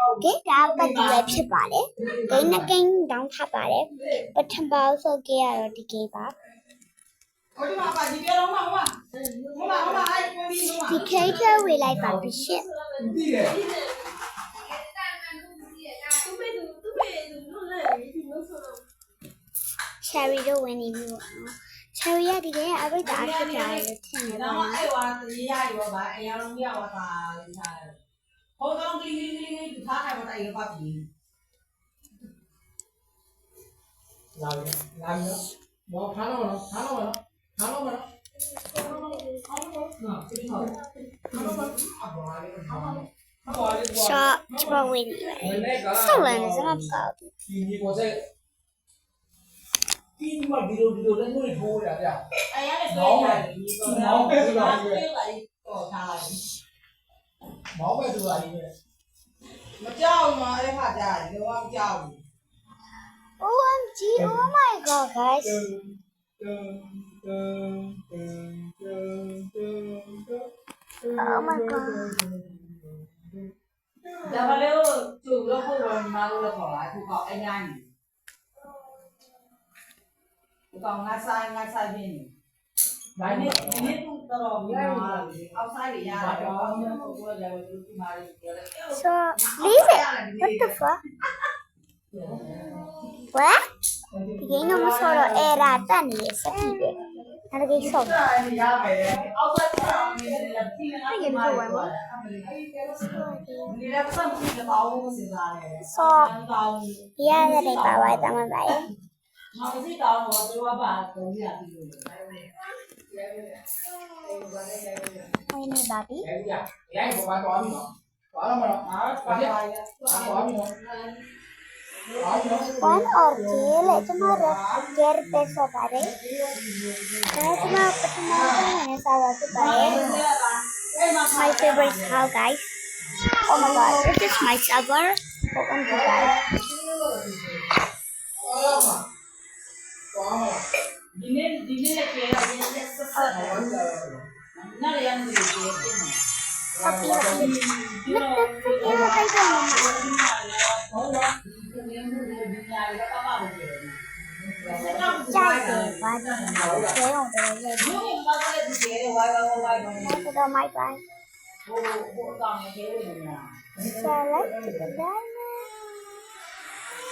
ဒါပတ်တီပဲဖြစ်ပါတယ်ဂိမ်းနှစ်ဂိမ်းတောင်းထားပါတယ်ပထမဆုံးဂိမ်းကတော့ဒီဂိမ်းပါဒီခိတ်ထဲဝေလိုက်ပါပြီရှင့်ချယ်ရီတို့ဝင်နေပြီပေါ့နော်ချယ်ရီကဒီကအဘိဓါဖြစ်ကြတယ်ထင်တယ်ပေါ့နော်အဲ့ဝါရေးရရောပါအရာလုံးရဝတာထားတယ်ဟိုတော့ကလေးလေးထားခိုင်းမတိုင်ပါပြီလာဘောထားတော့shot ချပဝင်းနေပဲဆောက်လန်းစမပေါ့ဒီကိုစက်ဒီမှာဒီလိုလည်းငွေထိုးရဗျအဲ့ရလည်းပြောရတယ်ဒီတော့ပဲဆိုတာကြီးတော့ထားလိုက်မောင်းပဲဆိုတာကြီးပဲမကြောက်မှာအဲ့ခါကြာတယ်လောကမကြောက်ဘူး OMG oh my god guys oh my god ဒါမှလည်းကျုပ်တော့ဖို့ဝင်มาလို့လည်းခေါ်လာအခုကောက်အဲ့ညာနေဒီကောင်ငါဆိုင်ပြင်းနေဒါနဲ့ဒီနေ့သူတော်များအောက်ဆိုင်ရရတယ်တော့ဘယ်လိုလဲဒီမှာလေးပြောတယ် so leave it what the fuck what ဒီကိန်းကမဆောတော့အဲ့ဒါတက်နေစက်ကြီးပဲအဲ့ဒါကိဆောရမယ်အောက်ဆိုင်အောင်နေတယ်ဒီနေ့ကမှဝင်ပါဒီလည်းပတ်ပြီးတော့အောင်စဉ်းစားတယ် so ဒီရတဲ့ပါပါတမန်ပါရဲ့ ငါမသိတော့တော့သူကပါတုံးရပြီလို့အဲ့နေပါပြီရိုက်ပေါ်သွားပြီနော်သွားတော့မလားအားပါပါသွားပြီနော်one or two လေကျွန်တော်တို့ care ပဲဆိုပါတယ်ဒါကျွန်တော်ပထမဆုံးနဲ့စားပါဖြစ်ပါတယ် my favorite cow guys oh my god this is my server open the guys ဒီနေ့လည်းကျေရရင်ဆက်ဆက်နားရမ်းနေတယ်ပြင်နေ happy happy မတက်ဘူးခိုင်းတယ်မမဟုတ်လားဒီနေ့ဒီညာလေးတော့ပါလို့ပြောတယ်ကြိုက်တယ်ဘာကြောင့်လဲကျေအောင်တယ်လေဒီတော့လည်းဒီကျေဝိုင်းတော့တော့ my bye ဟိုကောင်နေတယ်လို့ salad to the banana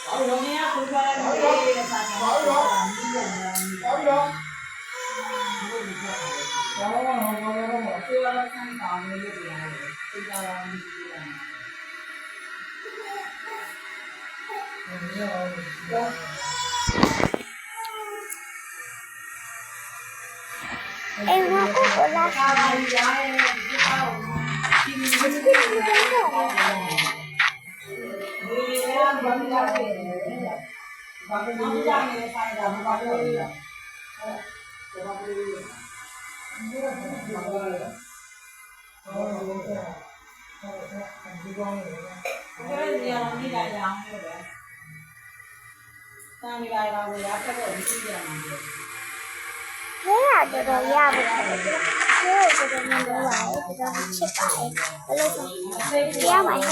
အော်လုံးရပူပါလေစာနေပါတော့ဟုတ်ရောကျေရမဆန်းတောင်းလေးတွေရတယ်သိကြလားမသိဘူး哎，我过来。黑呀，这个压不住，黑这个面包来，这个吃白，我来说，不要买黑的，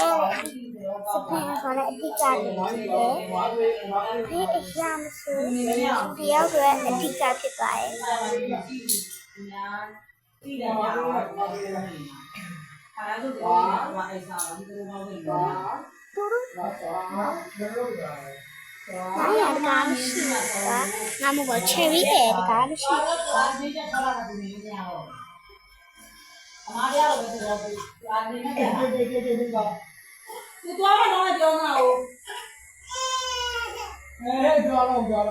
是配合的一家人的，黑一样是不要说一家吃白。哪呀？干是啊，俺们个 cherry 的干是。你多少弄来交呢？哎，交了，咱们交了，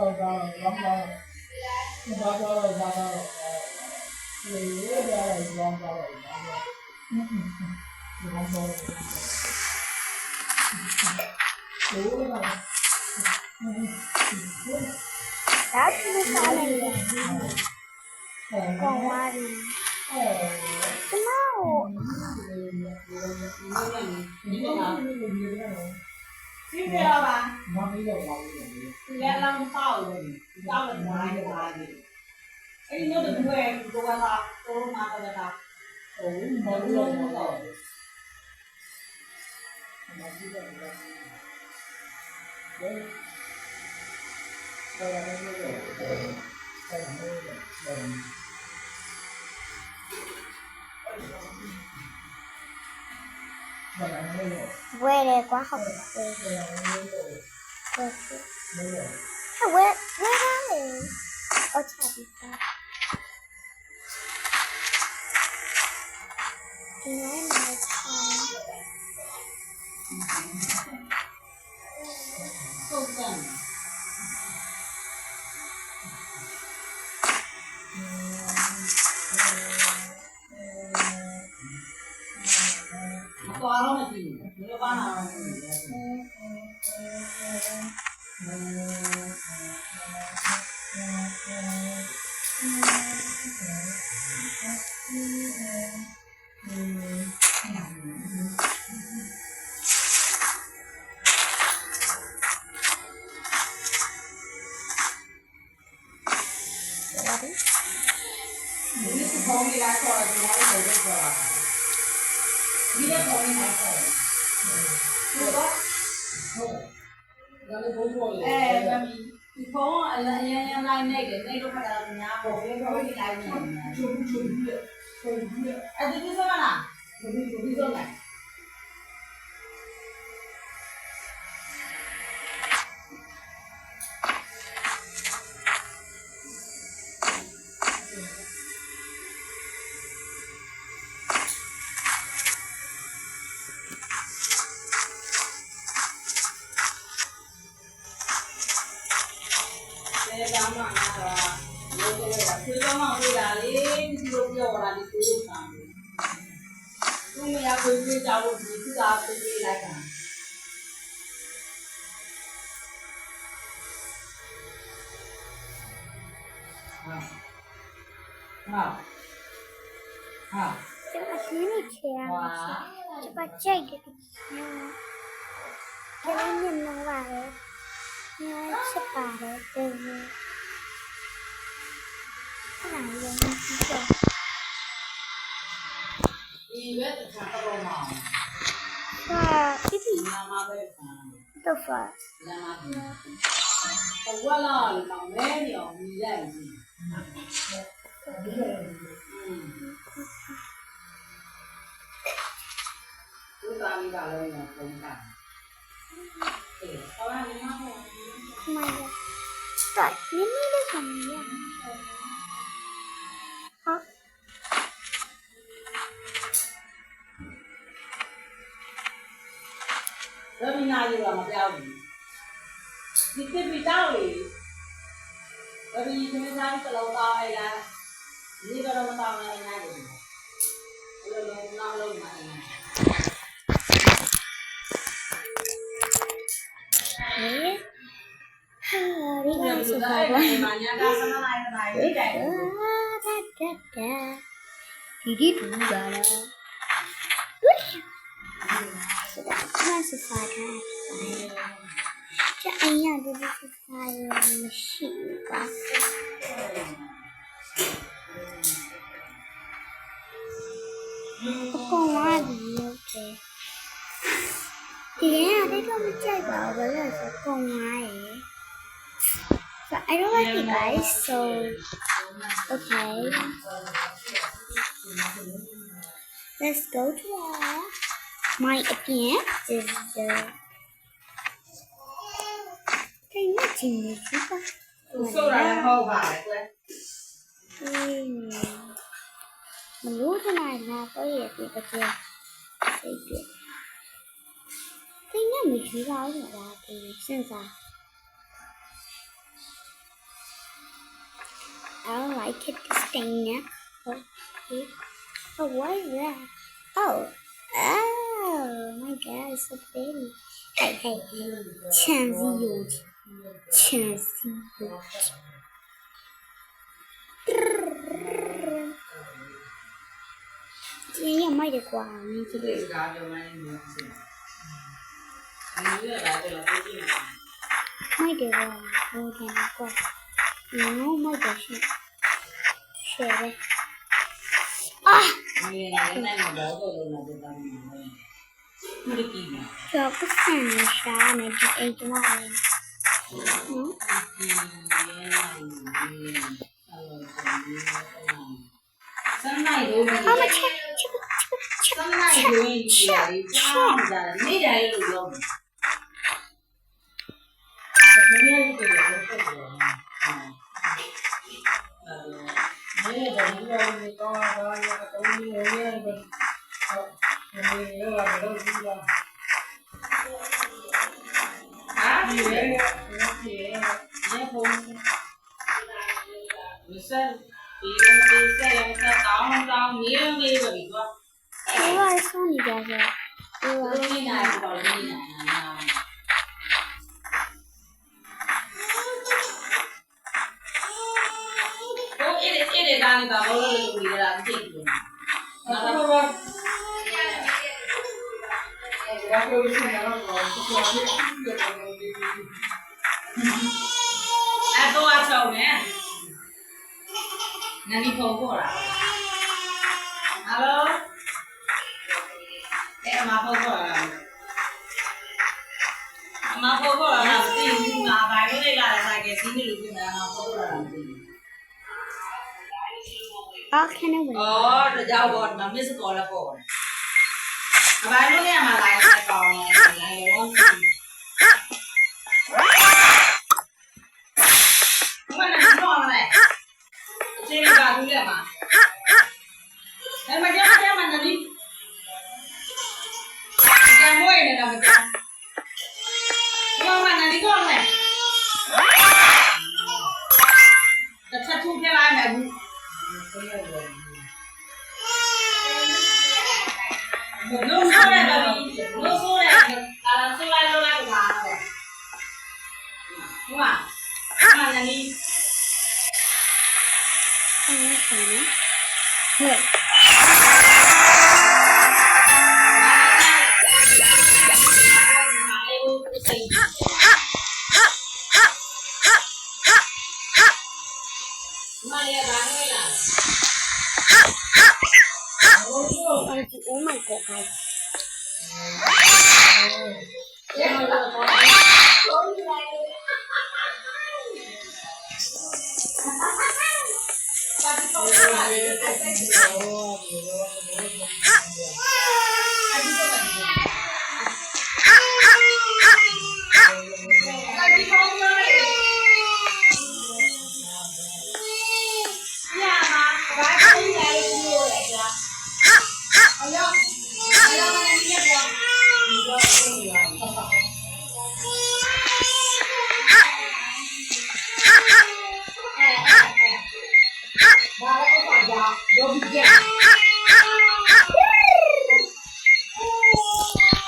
啥吃的啥来着？光娃的。什么哦？听见了吧？人家让到了，到了哪里哪里？哎，你那个对，都干啥？都拿过来啥？哦，没弄到。ဝဲတယ်ကွာဟုတ်တယ်ဝဲဝဲသားလေအော်ချာပြီးသားဒီနေ့မှာဟုတ်ကဲ့သွားတော့မရှိဘူးဒီလိုပါနာတော့မရှိဘူးဒီပုံလေးလာခေါ်တယ်ဒီလိုလုပ်ခေါ်တာဒီနေ့ပုံလေးလိုက်ခေါ်တယ်ဟုတ်တော့ဟုတ်ဒါလည်းဘုံပေါ်လေဒီပုံကအရင်လိုက်နေတယ်နေတော့ခါတော့ညာပေါ်ပြီးတော့ဒီလိုက်နေတယ်ချူအဲ့ဒီစမလားဒီစမလားအဲဒါမှတော့ဘယ်လိုလဲဆွေးတော့မှပြေးတာလေဒီလိုပြောတာဒီကိုလို့ဆောင်သူမရကိုပြေးကြလို့ဒီသူကပြေးလိုက်တာဟာ这个是你切啊，这个这个，这个你弄完了，你要吃饱了，对不对？不然人家说，ဒီဘက်တစ်ခါတော့မှာ哇，弟弟လာမှာပဲ都发，လာမှာတော့လာလောင်မဲနေအောင်မြည်လိုက်ပြီသူတာမီကလည်းတော့ပုံတာအေးဟောလာနေမှာပေါ့妈呀，对，你那个什么呀？好，ဒါမီနာယူလာမပြောဘူးဒီတစ်ပီတောက်လေဒါမီခင်းစားပြီးတလုံးသားအိုင်လားဒီကတော့မတောင်းနိုင်နိုင်ဘူးဘယ်လိုလုပ်နောက်လုပ်မှာလဲ哈，你看是啥吧？嘛人家什么来的来的来的弟弟读完了，是的，那是啥看？这哎呀，这是啥呀？西瓜。不过我也有的。Yeah, they don't check out the list of Kongwai. So I don't like it, guys. So okay, let's go to my again is the thing that's in the super. ဆိုရလည်းဟုတ်ပါလေကွယ် မလို့တနိုင်လားတော့ရပြီတကယ်စိတ်ပြသိနေမကြည့်ပါဘူးလားဒီစဉ်းစား I don't like it this thing now. Okay. Oh, what is that? Oh my God, it's so pretty. Hey, Chansey Yoji. Yeah, might have gone. ဒီစကားပြောမှန်းနေတယ်ဒီရတာတော့ပြည့်နေတယ် Might have gone. Okay, go. No, might have share it. Ah! ဒီနေ့နဲ့တော့တော့လို့လာတော့တာမင်းဒီကိ ကျော်ပတ်စံရှာနေဒီအိမ်ကျမလေးနော်စမ်းနိုင်လို့ အမချက် စမ်းနိုင်လို့ဒီရလေးချားကြတယ်နေတယ်လို့ပြောတယ်မင်းရဲ့ကိုယ်ကိုဆက်တယ်မင်းရဲ့ဒီလိုမျိုးကောင်းတာရတော့ဒီလိုမျိုးပဲဟုတ်မင်းရဲ့ကတော့ဒီလိုဒီလေဒီဖုန်းမစက်ဒီလိုမျိုးဆက်ရဆက်တောင်းနေရနေပါပြီကွာ ဒီဝါဆုံးနေကြဆိုဒီဝါ နေနိုင်တော့နေနိုင်တာဟိုအဲ့ဒီကနေတော့လောလောလို့ရတာမသိဘူးနော်ဘာလို့ရှိနေတော့ဘာလို့ဖြစ်နေလဲအဲ့တော့အချောင်းနဲ့နန်းဒီဖုန်းပေါ်လာဟယ်လိုအဲ့အမဖုန်းပေါ်လာအမဖုန်းပေါ်လာမသိဘူးငါဘာလို့လဲလာတယ်ကဲစီးနေလို့ပြင်တာအမဖုန်းပေါ်လာမသိဘူး အော်ခဏဝင် အော်တော့ဘောမမစ်ကောလာပေါ်အဘာလို့လဲမလာတဲ့ကောင်လဲလာရောမနက်တော့မလဲအချင်းကဘူးလဲမှာအဲ့မကြမ်းမနလီကြမ်းမွေးနေတာမကြမ်းဘာမနလီကောလဲတစ်ချက်ထူပြလိုက်မယ်ဘူးလို့ဆိုရတယ်လို့ဆိုရတယ်ဆိုလိုက်လို့လိုက်ပါတော့ဟုတ်ပါမနလီ အဲ့ဒါဆိုရင်ဟဲ့ Oh my god, guys.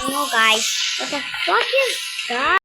No, guys. What the fuck is that?